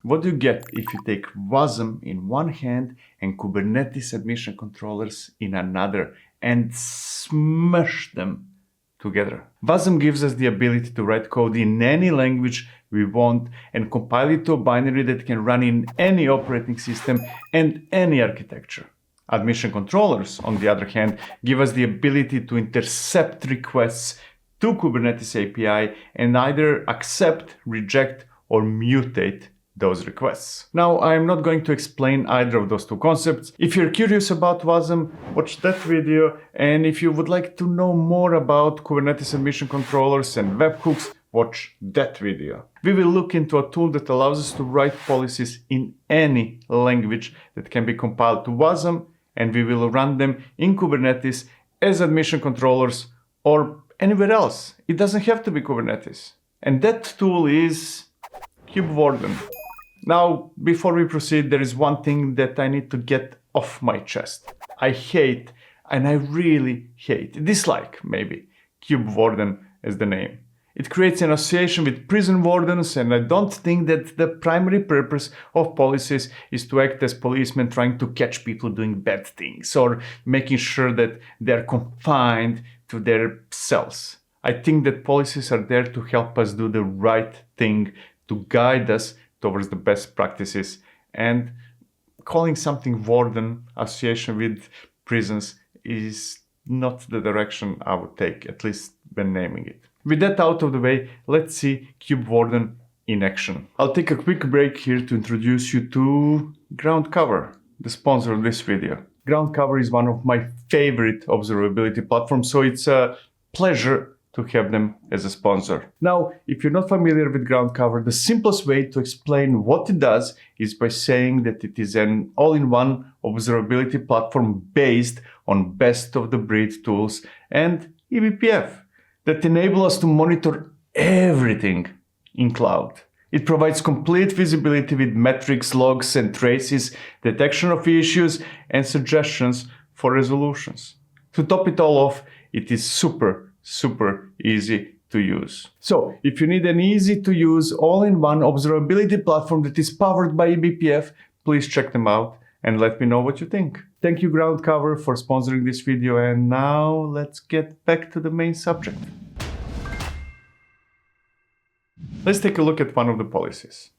What do you get if you take WASM in one hand and Kubernetes admission controllers in another and smash them together? WASM gives us the ability to write code in any language we want and compile it to a binary that can run in any operating system and any architecture. Admission controllers, on the other hand, give us the ability to intercept requests to Kubernetes API and either accept, reject, or mutate those requests. Now, I'm not going to explain either of those two concepts. If you're curious about WASM, watch that video. And if you would like to know more about Kubernetes admission controllers and webhooks, watch that video. We will look into a tool that allows us to write policies in any language that can be compiled to WASM, and we will run them in Kubernetes as admission controllers or anywhere else. It doesn't have to be Kubernetes. And that tool is Kubewarden. Now, before we proceed, there is one thing that I need to get off my chest. I hate, and I really hate, dislike maybe, Kubewarden as the name. It creates an association with prison wardens, and I don't think that the primary purpose of policies is to act as policemen trying to catch people doing bad things or making sure that they're confined to their cells. I think that policies are there to help us do the right thing, to guide us towards the best practices, and calling something warden association with prisons is not the direction I would take, at least when naming it. With that out of the way, let's see Kubewarden in action. I'll take a quick break here to introduce you to groundcover, the sponsor of this video. Groundcover is one of my favorite observability platforms, so it's a pleasure to have them as a sponsor. Now, if you're not familiar with groundcover, the simplest way to explain what it does is by saying that it is an all-in-one observability platform based on best-of-the-breed tools and eBPF that enable us to monitor everything in cloud. It provides complete visibility with metrics, logs, and traces, detection of issues, and suggestions for resolutions. To top it all off, it is super easy to use. So, if you need an easy-to-use, all-in-one observability platform that is powered by eBPF, please check them out and let me know what you think. Thank you, Groundcover, for sponsoring this video, and now let's get back to the main subject. Let's take a look at one of the policies.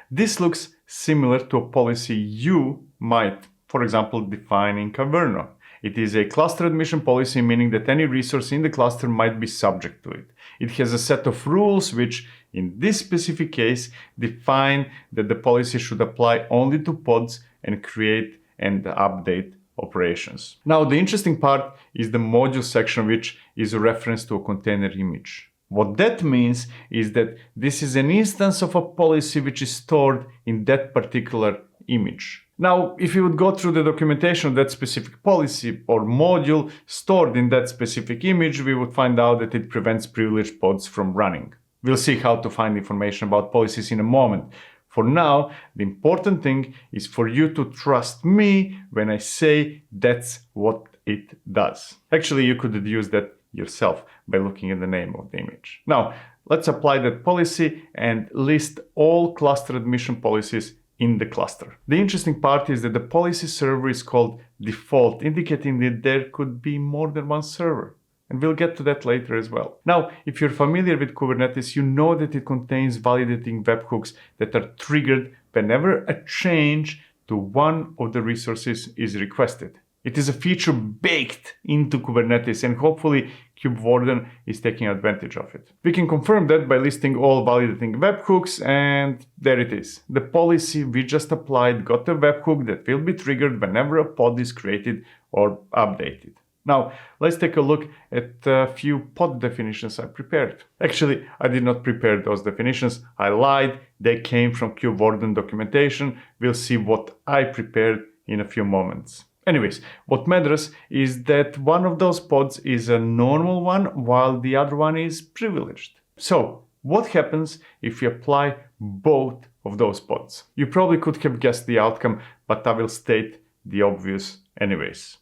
This looks similar to a policy you might, for example, define in Caverno. It is a cluster admission policy, meaning that any resource in the cluster might be subject to it. It has a set of rules which, in this specific case, define that the policy should apply only to pods and create and update operations. Now, the interesting part is the module section, which is a reference to a container image. What that means is that this is an instance of a policy which is stored in that particular image. Now, if you would go through the documentation of that specific policy or module stored in that specific image, we would find out that it prevents privileged pods from running. We'll see how to find information about policies in a moment. For now, the important thing is for you to trust me when I say that's what it does. Actually, you could deduce that yourself by looking at the name of the image. Now, let's apply that policy and list all cluster admission policies in the cluster. The interesting part is that the policy server is called default, indicating that there could be more than one server. And we'll get to that later as well. Now, if you're familiar with Kubernetes, you know that it contains validating webhooks that are triggered whenever a change to one of the resources is requested. It is a feature baked into Kubernetes, and hopefully Kubewarden is taking advantage of it. We can confirm that by listing all validating webhooks, and there it is. The policy we just applied got a webhook that will be triggered whenever a pod is created or updated. Now, let's take a look at a few pod definitions I prepared. Actually, I did not prepare those definitions. I lied. They came from Kubewarden documentation. We'll see what I prepared in a few moments. Anyways, what matters is that one of those pods is a normal one while the other one is privileged. So, what happens if you apply both of those pods? You probably could have guessed the outcome, but I will state the obvious anyways.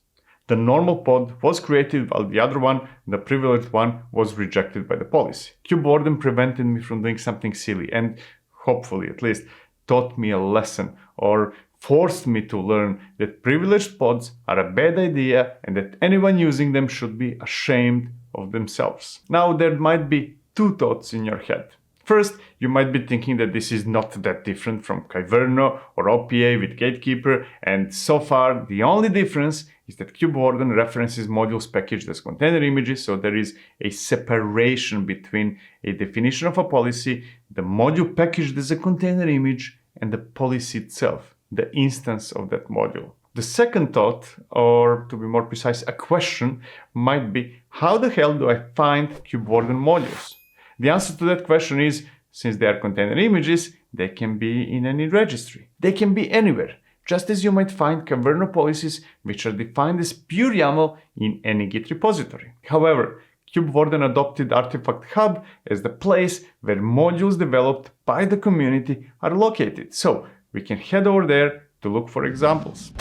The normal pod was created while the other one, the privileged one, was rejected by the policy. Kubewarden prevented me from doing something silly and, hopefully at least, taught me a lesson or forced me to learn that privileged pods are a bad idea and that anyone using them should be ashamed of themselves. Now, there might be two thoughts in your head. First, you might be thinking that this is not that different from Kyverno or OPA with Gatekeeper, and so far the only difference is that Kubewarden references modules packaged as container images, so there is a separation between a definition of a policy, the module packaged as a container image, and the policy itself, the instance of that module. The second thought, or to be more precise, a question, might be, how the hell do I find Kubewarden modules? The answer to that question is, since they are container images, they can be in any registry. They can be anywhere, just as you might find Kyverno policies which are defined as pure YAML in any Git repository. However, Kubewarden adopted Artifact Hub as the place where modules developed by the community are located. So we can head over there to look for examples.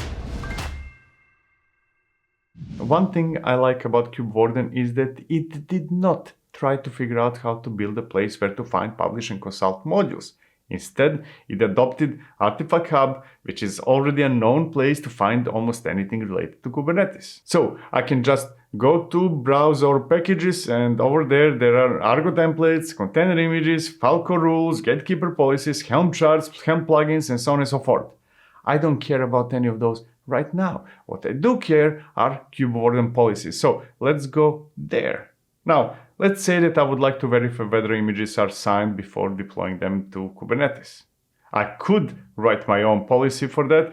One thing I like about Kubewarden is that it did not try to figure out how to build a place where to find, publish, and consult modules. Instead, it adopted Artifact Hub, which is already a known place to find almost anything related to Kubernetes. So I can just go to browse our packages, and over there are Argo templates, container images, Falco rules, Gatekeeper policies, Helm charts, Helm plugins, and so on and so forth. I don't care about any of those right now. What I do care are Kubewarden policies. So let's go there. Now, let's say that I would like to verify whether images are signed before deploying them to Kubernetes. I could write my own policy for that,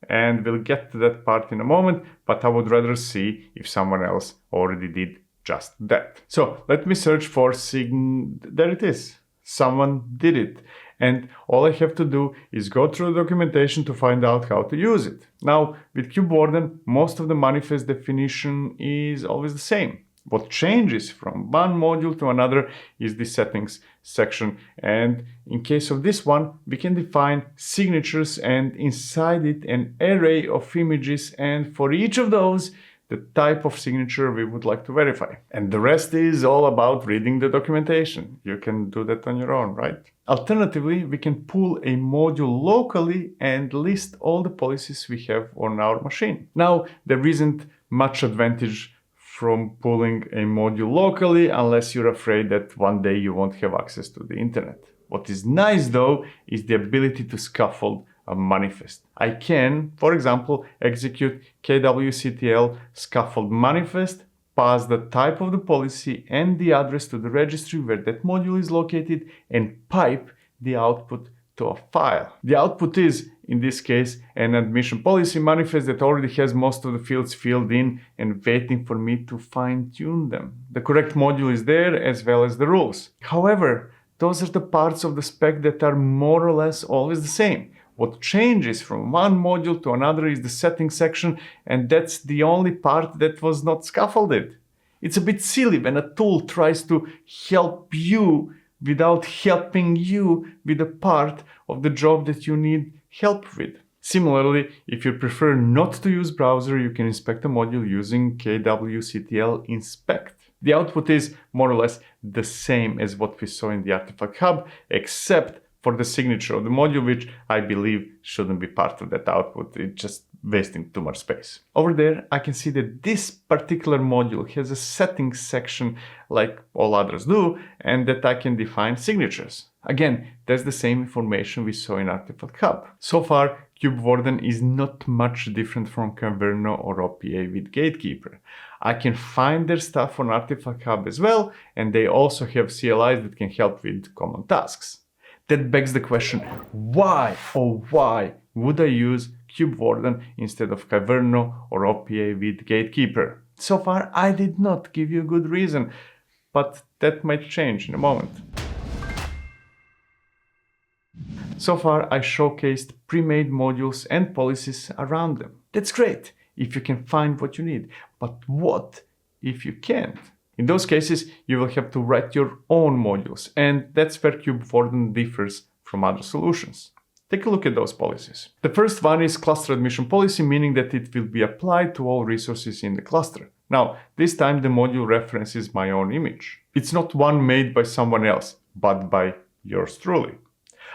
and we'll get to that part in a moment, but I would rather see if someone else already did just that. So let me search for there it is. Someone did it. And all I have to do is go through the documentation to find out how to use it. Now, with Kubewarden, most of the manifest definition is always the same. What changes from one module to another is the settings section, and in case of this one, we can define signatures and inside it an array of images, and for each of those, the type of signature we would like to verify. And the rest is all about reading the documentation. You can do that on your own, right? Alternatively, we can pull a module locally and list all the policies we have on our machine. Now, there isn't much advantage from pulling a module locally unless you're afraid that one day you won't have access to the internet. What is nice though is the ability to scaffold a manifest. I can, for example, execute kwctl scaffold manifest, pass the type of the policy and the address to the registry where that module is located, and pipe the output to a file. The output is, in this case, an admission policy manifest that already has most of the fields filled in and waiting for me to fine-tune them. The correct module is there as well as the rules. However, those are the parts of the spec that are more or less always the same. What changes from one module to another is the settings section, and that's the only part that was not scaffolded. It's a bit silly when a tool tries to help you without helping you with a part of the job that you need help with. Similarly, if you prefer not to use browser, you can inspect a module using kwctl inspect. The output is more or less the same as what we saw in the Artifact Hub, except for the signature of the module, which I believe shouldn't be part of that output. It's just wasting too much space. Over there, I can see that this particular module has a settings section like all others do, and that I can define signatures. Again, that's the same information we saw in Artifact Hub. So far, Kubewarden is not much different from Kyverno or OPA with Gatekeeper. I can find their stuff on Artifact Hub as well, and they also have CLIs that can help with common tasks. That begs the question, why, oh why, would I use Kubewarden instead of Kyverno or OPA with Gatekeeper? So far, I did not give you a good reason, but that might change in a moment. So far, I showcased pre-made modules and policies around them. That's great if you can find what you need, but what if you can't? In those cases, you will have to write your own modules, and that's where Kubewarden differs from other solutions. Take a look at those policies. The first one is cluster admission policy, meaning that it will be applied to all resources in the cluster. Now, this time the module references my own image. It's not one made by someone else, but by yours truly.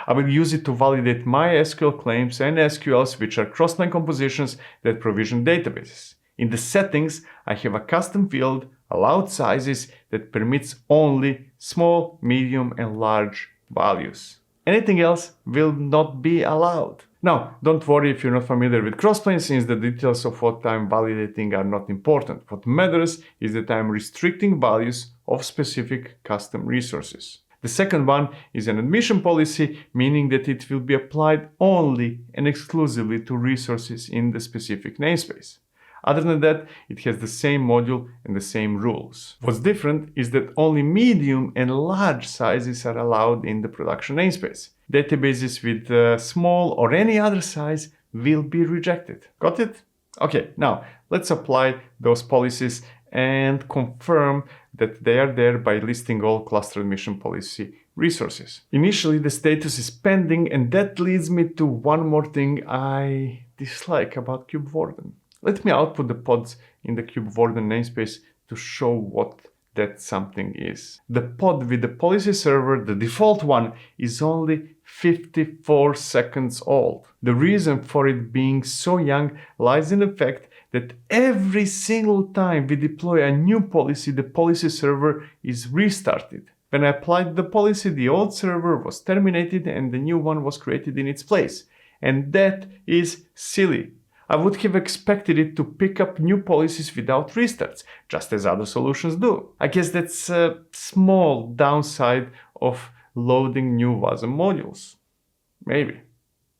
I will use it to validate my SQL claims and SQLs, which are cross-line compositions that provision databases. In the settings, I have a custom field, allowed sizes, that permits only small, medium, and large values. Anything else will not be allowed. Now, don't worry if you're not familiar with crossplane, since the details of what I'm validating are not important. What matters is that I'm restricting values of specific custom resources. The second one is an admission policy, meaning that it will be applied only and exclusively to resources in the specific namespace. Other than that, it has the same module and the same rules. What's different is that only medium and large sizes are allowed in the production namespace. Databases with small or any other size will be rejected. Got it? Okay, now let's apply those policies and confirm that they are there by listing all cluster admission policy resources. Initially, the status is pending, and that leads me to one more thing I dislike about Kubewarden. Let me output the pods in the Kubewarden namespace to show what that something is. The pod with the policy server, the default one, is only 54 seconds old. The reason for it being so young lies in the fact that every single time we deploy a new policy, the policy server is restarted. When I applied the policy, the old server was terminated and the new one was created in its place. And that is silly. I would have expected it to pick up new policies without restarts, just as other solutions do. I guess that's a small downside of loading new WASM modules. Maybe.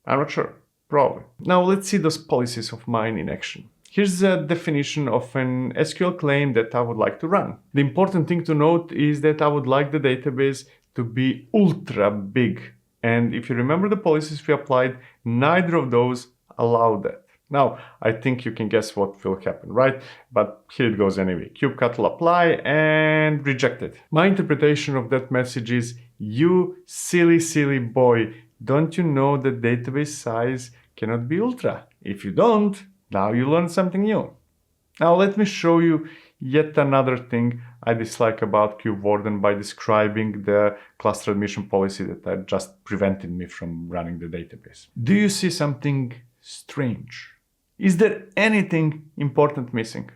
I'm not sure. Probably. Now let's see those policies of mine in action. Here's a definition of an SQL claim that I would like to run. The important thing to note is that I would like the database to be ultra big. And if you remember the policies we applied, neither of those allow that. Now, I think you can guess what will happen, right? But here it goes anyway. kubectl apply and rejected. My interpretation of that message is, you silly boy, don't you know that database size cannot be ultra? If you don't, now you learn something new. Now let me show you yet another thing I dislike about Kubewarden by describing the cluster admission policy that just prevented me from running the database. Do you see something strange? Is there anything important missing?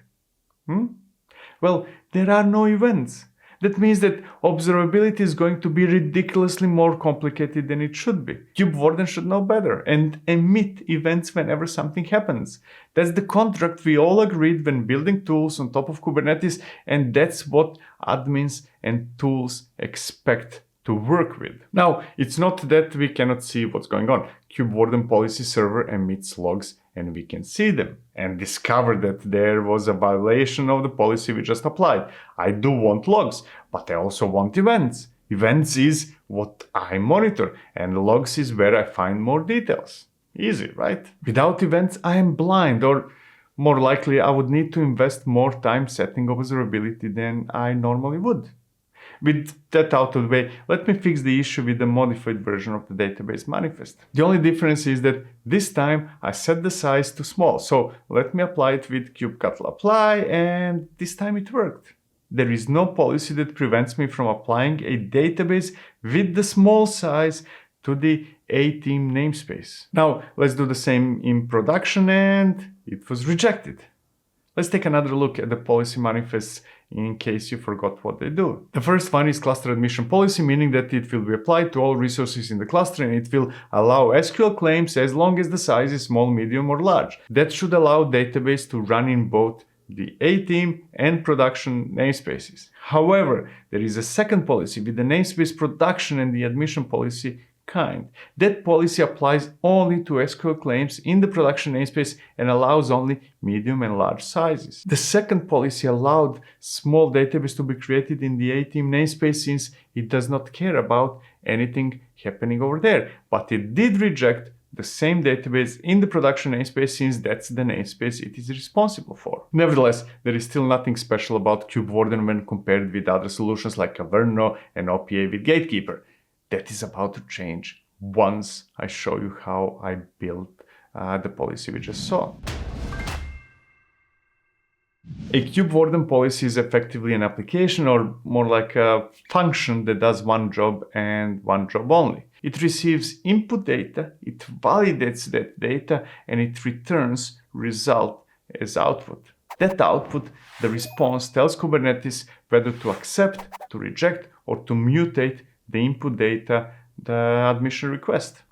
Well, there are no events. That means that observability is going to be ridiculously more complicated than it should be. Kubewarden should know better and emit events whenever something happens. That's the contract we all agreed when building tools on top of Kubernetes, and that's what admins and tools expect to work with. Now, it's not that we cannot see what's going on. Kubewarden policy server emits logs and we can see them and discover that there was a violation of the policy we just applied. I do want logs, but I also want events. Events is what I monitor, and logs is where I find more details. Easy, right? Without events, I am blind, or more likely, I would need to invest more time setting observability than I normally would. With that out of the way, let me fix the issue with the modified version of the database manifest. The only difference is that this time I set the size to small, so let me apply it with kubectl apply, and this time it worked. There is no policy that prevents me from applying a database with the small size to the A-team namespace. Now let's do the same in production, and it was rejected. Let's take another look at the policy manifests in case you forgot what they do. The first one is cluster admission policy, meaning that it will be applied to all resources in the cluster and it will allow SQL claims as long as the size is small, medium, or large. That should allow database to run in both the A-team and production namespaces. However, there is a second policy with the namespace production and the admission policy kind. That policy applies only to SQL claims in the production namespace and allows only medium and large sizes. The second policy allowed small database to be created in the A-team namespace since it does not care about anything happening over there, but it did reject the same database in the production namespace since that's the namespace it is responsible for. Nevertheless, there is still nothing special about Kubewarden when compared with other solutions like Averno and OPA with Gatekeeper. That is about to change once I show you how I built the policy we just saw. A Kubewarden policy is effectively an application, or more like a function that does one job and one job only. It receives input data, it validates that data, and it returns result as output. That output, the response, tells Kubernetes whether to accept, to reject, or to mutate the input data, the admission request.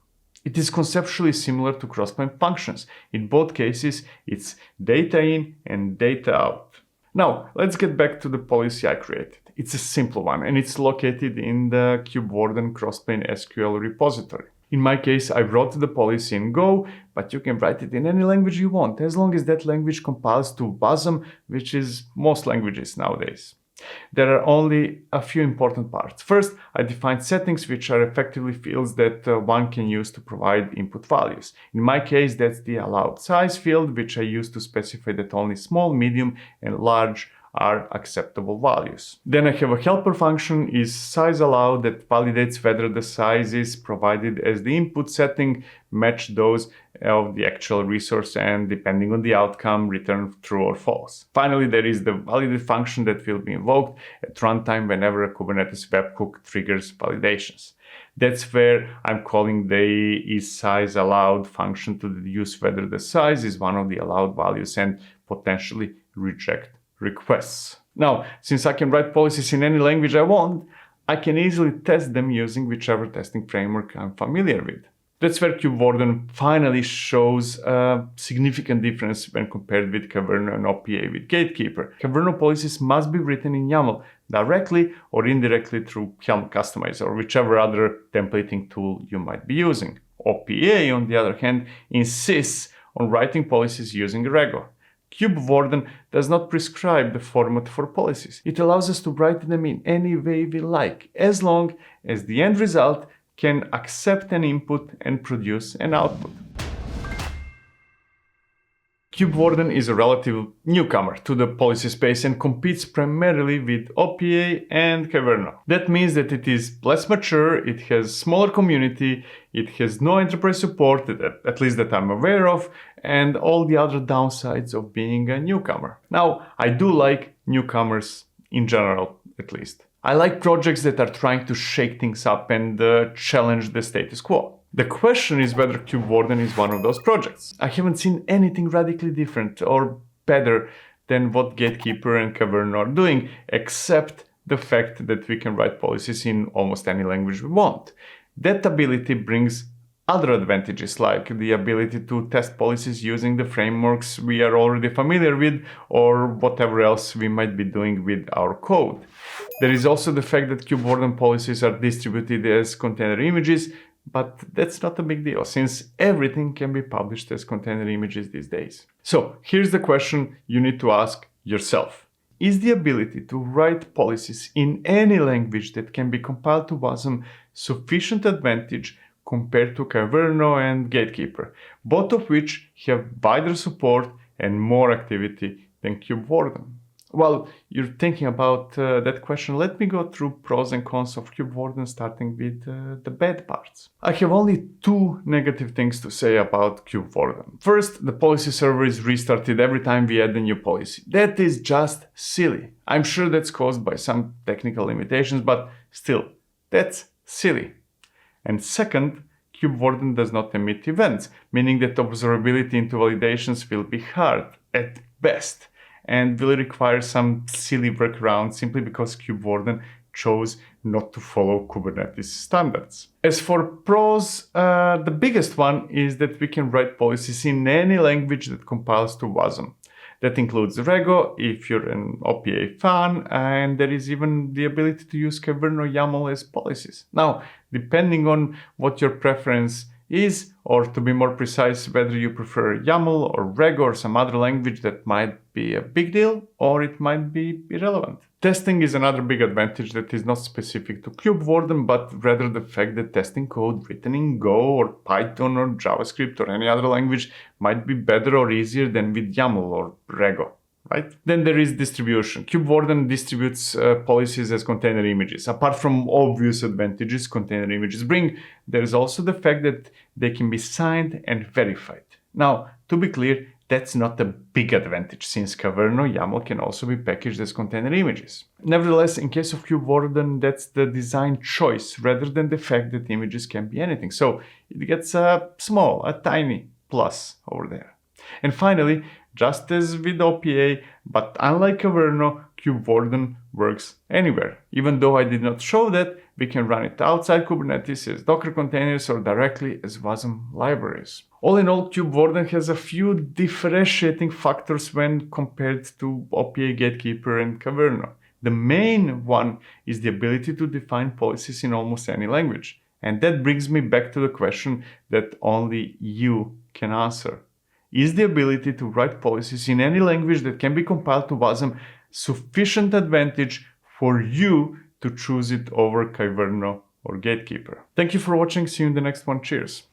It is conceptually similar to cross-plane functions. In both cases, it's data in and data out. Now, let's get back to the policy I created. It's a simple one, and it's located in the Kubewarden cross-plane SQL repository. In my case, I wrote the policy in Go, but you can write it in any language you want, as long as that language compiles to WASM, which is most languages nowadays. There are only a few important parts. First, I defined settings, which are effectively fields that one can use to provide input values. In my case, that's the allowed size field, which I use to specify that only small, medium, and large are acceptable values. Then I have a helper function is size allowed that validates whether the sizes provided as the input setting match those of the actual resource, and depending on the outcome, return true or false. Finally, there is the validate function that will be invoked at runtime whenever a Kubernetes webhook triggers validations. That's where I'm calling the isSizeAllowed function to deduce whether the size is one of the allowed values and potentially reject requests. Now, since I can write policies in any language I want, I can easily test them using whichever testing framework I'm familiar with. That's where Kubewarden finally shows a significant difference when compared with Caverno and OPA with Gatekeeper. Caverno policies must be written in YAML directly or indirectly through Helm Customizer or whichever other templating tool you might be using. OPA, on the other hand, insists on writing policies using Rego. Kubewarden does not prescribe the format for policies. It allows us to write them in any way we like, as long as the end result can accept an input and produce an output. Kubewarden is a relative newcomer to the policy space and competes primarily with OPA and Caverno. That means that it is less mature, it has smaller community, it has no enterprise support, at least that I'm aware of, and all the other downsides of being a newcomer. Now, I do like newcomers in general, at least. I like projects that are trying to shake things up and challenge the status quo. The question is whether Kubewarden is one of those projects. I haven't seen anything radically different or better than what Gatekeeper and Caverno are doing, except the fact that we can write policies in almost any language we want. That ability brings other advantages, like the ability to test policies using the frameworks we are already familiar with, or whatever else we might be doing with our code. There is also the fact that Kubewarden policies are distributed as container images, but that's not a big deal, since everything can be published as container images these days. So here's the question you need to ask yourself. Is the ability to write policies in any language that can be compiled to WASM sufficient advantage compared to Caverno and Gatekeeper, both of which have wider support and more activity than Kubewarden? While you're thinking about that question, let me go through pros and cons of Kubewarden, starting with the bad parts. I have only two negative things to say about Kubewarden. First, the policy server is restarted every time we add a new policy. That is just silly. I'm sure that's caused by some technical limitations, but still, that's silly. And second, Kubewarden does not emit events, meaning that observability into validations will be hard at best and will require some silly workaround simply because Kubewarden chose not to follow Kubernetes standards. As for pros, the biggest one is that we can write policies in any language that compiles to WASM. That includes Rego if you're an OPA fan, and there is even the ability to use Caverno YAML as policies. Now, depending on what your preference is, or to be more precise, whether you prefer YAML or Rego or some other language, that might be a big deal or it might be irrelevant. Testing is another big advantage that is not specific to Kubewarden, but rather the fact that testing code written in Go or Python or JavaScript or any other language might be better or easier than with YAML or Rego, right? Then there is distribution. Kubewarden distributes policies as container images. Apart from obvious advantages container images bring, there's also the fact that they can be signed and verified. Now, to be clear, that's not a big advantage since Caverno YAML can also be packaged as container images. Nevertheless, in case of Kubewarden, that's the design choice rather than the fact that images can be anything. So it gets a tiny plus over there. And finally, just as with OPA, but unlike Caverno, Kubewarden works anywhere. Even though I did not show that, we can run it outside Kubernetes as Docker containers or directly as WASM libraries. All in all, Kubewarden has a few differentiating factors when compared to OPA Gatekeeper and Caverno. The main one is the ability to define policies in almost any language. And that brings me back to the question that only you can answer. Is the ability to write policies in any language that can be compiled to WASM sufficient advantage for you to choose it over Caverno or Gatekeeper? Thank you for watching. See you in the next one. Cheers.